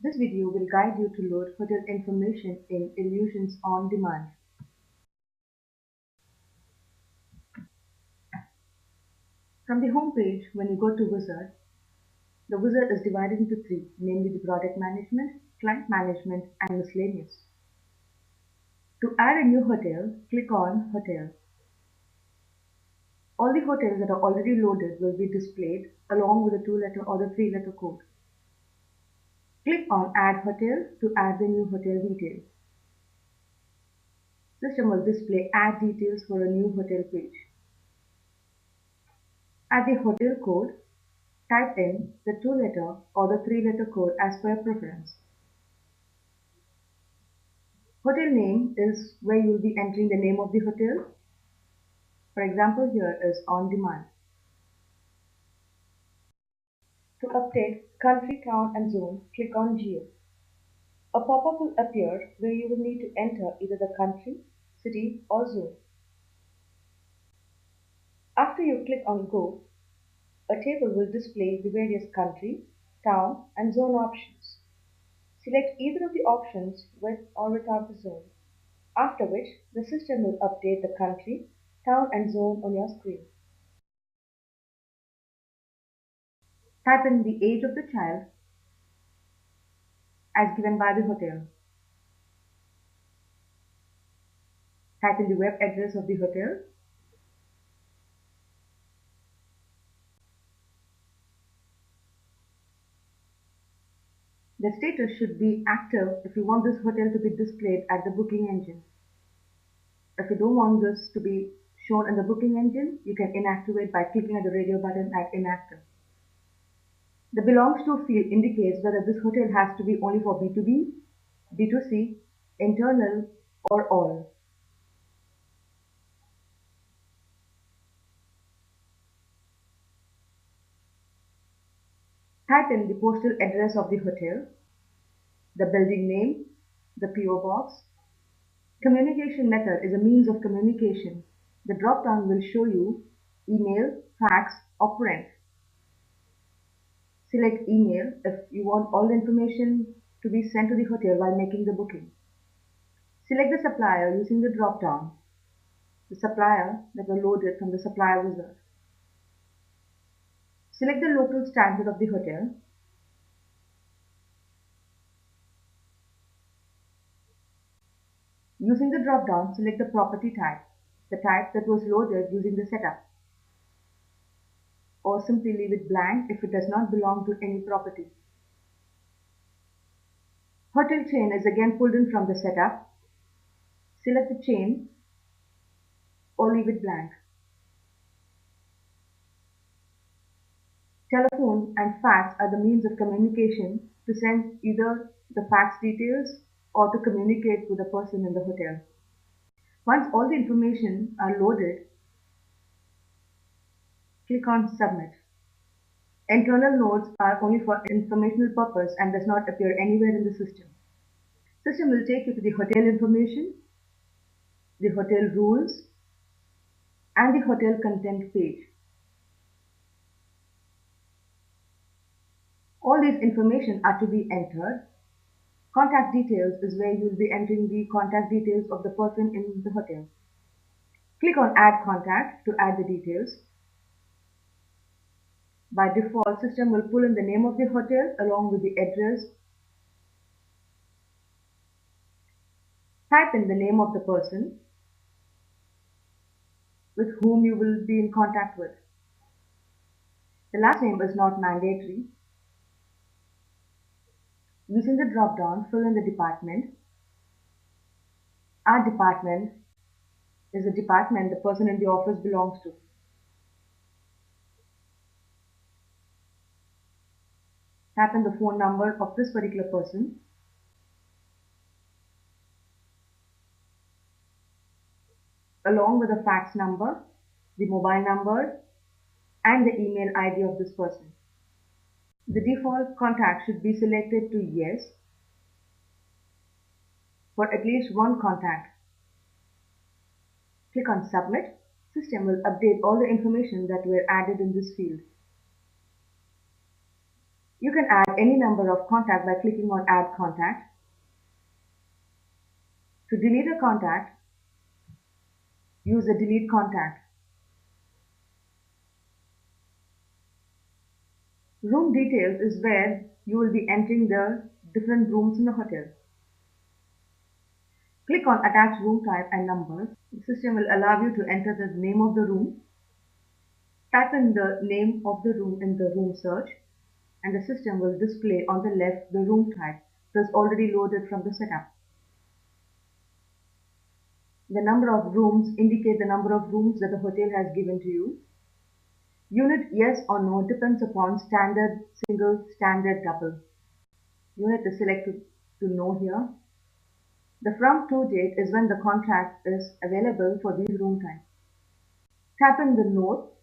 This video will guide you to load hotel information in Illusions on Demand. From the home page, when you go to Wizard, the Wizard is divided into three, namely the Product Management, Client Management, and Miscellaneous. To add a new hotel, click on Hotel. All the hotels that are already loaded will be displayed along with the 2-letter or the 3-letter code. Click on Add Hotel to add the new hotel details. System will display Add Details for a new hotel page. At the hotel code, type in the 2-letter or the 3-letter code as per your preference. Hotel name is where you will be entering the name of the hotel. For example, here is On Demand. To update country, town and zone, click on Geo. A pop-up will appear where you will need to enter either the country, city or zone. After you click on Go, a table will display the various country, town and zone options. Select either of the options with or without the zone, after which the system will update the country, town and zone on your screen. Type in the age of the child as given by the hotel. Type in the web address of the hotel. The status should be active if you want this hotel to be displayed at the booking engine. If you don't want this to be shown in the booking engine, you can inactivate by clicking at the radio button at Inactive. The Belongs to field indicates whether this hotel has to be only for B2B, B2C, internal, or all. Type in the postal address of the hotel, the building name, the PO box. Communication method is a means of communication. The drop-down will show you email, fax, or print. Select email if you want all the information to be sent to the hotel while making the booking. Select the supplier using the drop-down, the supplier that were loaded from the supplier wizard. Select the local standard of the hotel. Using the drop-down, select the property type, the type that was loaded using the setup, or simply leave it blank if it does not belong to any property. Hotel chain is again pulled in from the setup. Select the chain or leave it blank. Telephone and fax are the means of communication to send either the fax details or to communicate with the person in the hotel. Once all the information are loaded, click on Submit. Internal notes are only for informational purpose and does not appear anywhere in the system. System will take you to the hotel information, the hotel rules, and the hotel content page. All these information are to be entered. Contact details is where you will be entering the contact details of the person in the hotel. Click on Add Contact to add the details. By default, system will pull in the name of the hotel along with the address. Type in the name of the person with whom you will be in contact with. The last name is not mandatory. Using the drop-down, fill in the department. Our department is the department the person in the office belongs to. Type in the phone number of this particular person. Along with the fax number, the mobile number, and the email ID of this person. The default contact should be selected to yes for at least one contact. Click on Submit. System will update all the information that were added in this field. You can add any number of contact by clicking on Add Contact. To delete a contact, use the Delete Contact. Room details is where you will be entering the different rooms in the hotel. Click on Attach Room Type and Numbers. The system will allow you to enter the name of the room. Type in the name of the room in the room search, and the system will display on the left the room type that's already loaded from the setup. The number of rooms indicate the number of rooms that the hotel has given to you. Unit yes or no depends upon standard, single, standard, double. Unit is selected to no here. The from to date is when the contract is available for these room types. Tap in the note.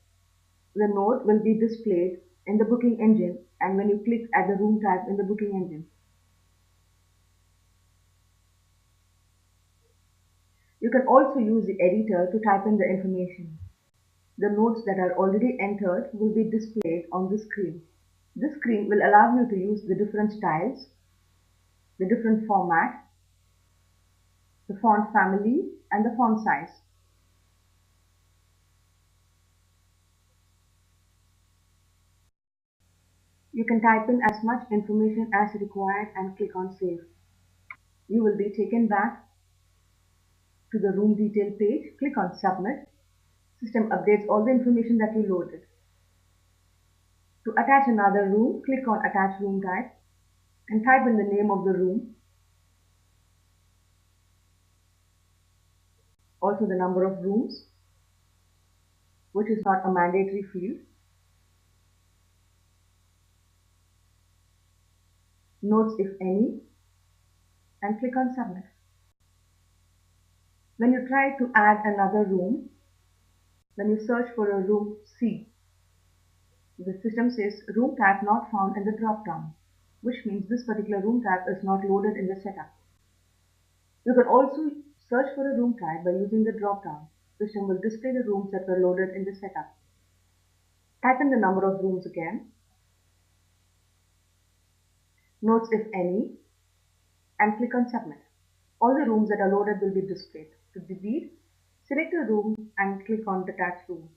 The note will be displayed in the booking engine and when you click at the room type in the booking engine. You can also use the editor to type in the information. The notes that are already entered will be displayed on the screen. This screen will allow you to use the different styles, the different format, the font family, and the font size. You can type in as much information as required and click on Save. You will be taken back to the room detail page. Click on Submit. System updates all the information that you loaded. To attach another room, click on Attach Room Type and type in the name of the room, also the number of rooms, which is not a mandatory field, notes if any, and click on Submit. When you try to add another room, when you search for a room C, the system says room type not found in the drop-down, which means this particular room type is not loaded in the setup. You can also search for a room type by using the drop-down. The system will display the rooms that were loaded in the setup. Type in the number of rooms again, notes if any, and click on Submit. All the rooms that are loaded will be displayed. To delete, select a room and click on Detach Room.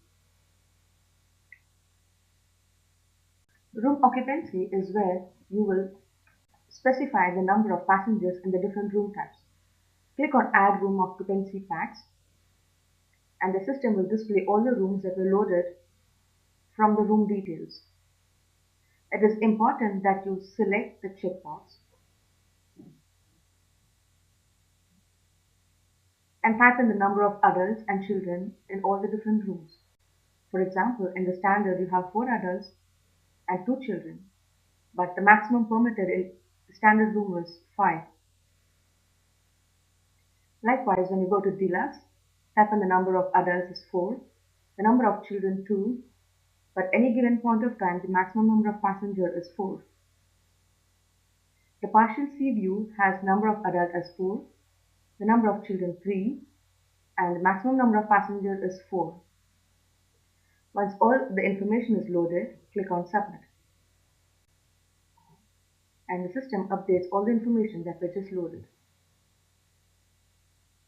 Room occupancy is where you will specify the number of passengers in the different room types. Click on Add Room Occupancy Facts, and the system will display all the rooms that were loaded from the room details. It is important that you select the checkbox and type in the number of adults and children in all the different rooms. For example, in the standard you have 4 adults and 2 children, but the maximum permitted in the standard room is 5. Likewise, when you go to deluxe, type in the number of adults is 4, the number of children 2, but any given point of time the maximum number of passengers is 4. The partial sea view has number of adults as 4, the number of children 3, and the maximum number of passengers is 4. Once all the information is loaded, click on Submit. And the system updates all the information that was just loaded.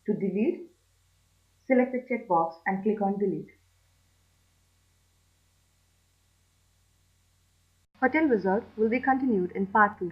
To delete, select the checkbox and click on Delete. Hotel Wizard will be continued in Part 2.